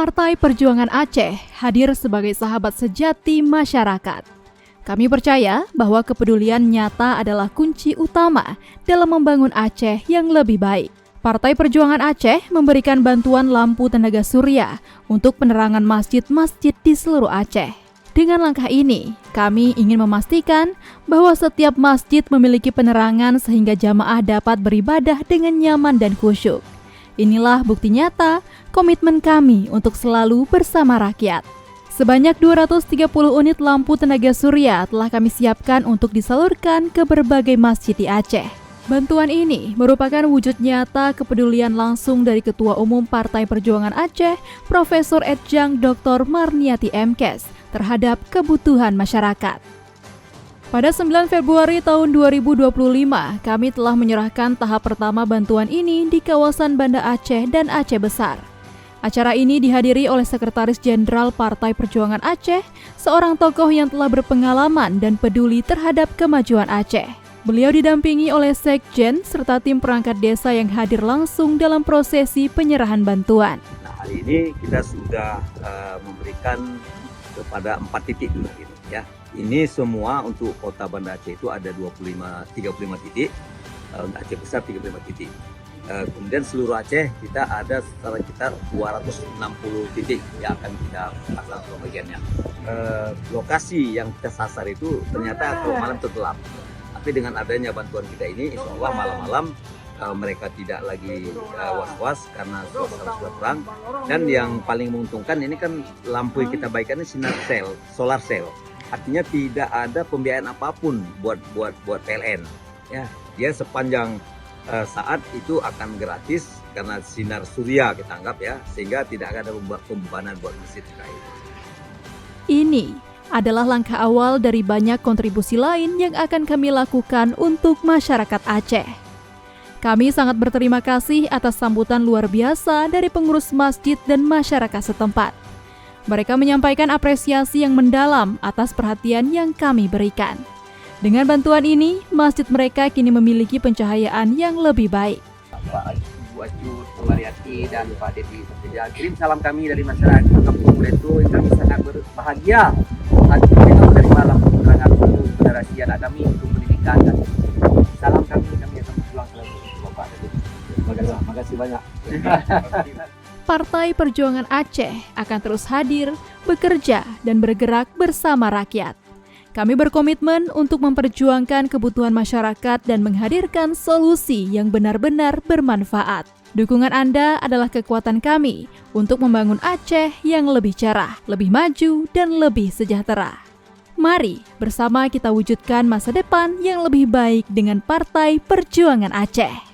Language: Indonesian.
Partai Perjuangan Aceh hadir sebagai sahabat sejati masyarakat. Kami percaya bahwa kepedulian nyata adalah kunci utama dalam membangun Aceh yang lebih baik. Partai Perjuangan Aceh memberikan bantuan lampu tenaga surya untuk penerangan masjid-masjid di seluruh Aceh. Dengan langkah ini, kami ingin memastikan bahwa setiap masjid memiliki penerangan sehingga jamaah dapat beribadah dengan nyaman dan khusyuk. Inilah bukti nyata komitmen kami untuk selalu bersama rakyat. Sebanyak 230 unit lampu tenaga surya telah kami siapkan untuk disalurkan ke berbagai masjid di Aceh. Bantuan ini merupakan wujud nyata kepedulian langsung dari Ketua Umum Partai Perjuangan Aceh, Profesor Edjang Dr. Marniati Mkes, terhadap kebutuhan masyarakat. Pada 9 Februari tahun 2025, kami telah menyerahkan tahap pertama bantuan ini di kawasan Banda Aceh dan Aceh Besar. Acara ini dihadiri oleh Sekretaris Jenderal Partai Perjuangan Aceh, seorang tokoh yang telah berpengalaman dan peduli terhadap kemajuan Aceh. Beliau didampingi oleh Sekjen serta tim perangkat desa yang hadir langsung dalam prosesi penyerahan bantuan. Nah, hari ini kita sudah memberikan kepada 4 titik dulu ya. Ini semua untuk kota Banda Aceh itu ada 35 titik, Aceh Besar 35 titik. Kemudian seluruh Aceh kita ada sekitar 260 titik yang akan kita pasang pembagiannya. Lokasi yang kita sasar itu ternyata kalau malam tergelap. Tapi dengan adanya bantuan kita ini, insya Allah malam-malam mereka tidak lagi was-was karena suasana sudah terang. Dan yang paling menguntungkan ini kan lampu yang kita baikkan ini sinar sel, solar cell. Artinya tidak ada pembiayaan apapun buat PLN. Ya, dia sepanjang saat itu akan gratis karena sinar surya kita anggap ya, sehingga tidak ada pembebanan buat masjid terkait. Ini adalah langkah awal dari banyak kontribusi lain yang akan kami lakukan untuk masyarakat Aceh. Kami sangat berterima kasih atas sambutan luar biasa dari pengurus masjid dan masyarakat setempat. Mereka menyampaikan apresiasi yang mendalam atas perhatian yang kami berikan. Dengan bantuan ini, masjid mereka kini memiliki pencahayaan yang lebih baik. Pak Ibu Acut, Pak Mariati, dan Pak Dedi kirim salam kami dari masyarakat Kampung Leto. Kami sangat berbahagia dengan menerima lampu penerangan untuk generasi anak kami untuk pendidikan. Dan salam kami akan pulang selalu Bapak Dedi. Terima kasih banyak. Partai Perjuangan Aceh akan terus hadir, bekerja, dan bergerak bersama rakyat. Kami berkomitmen untuk memperjuangkan kebutuhan masyarakat dan menghadirkan solusi yang benar-benar bermanfaat. Dukungan Anda adalah kekuatan kami untuk membangun Aceh yang lebih cerah, lebih maju, dan lebih sejahtera. Mari bersama kita wujudkan masa depan yang lebih baik dengan Partai Perjuangan Aceh.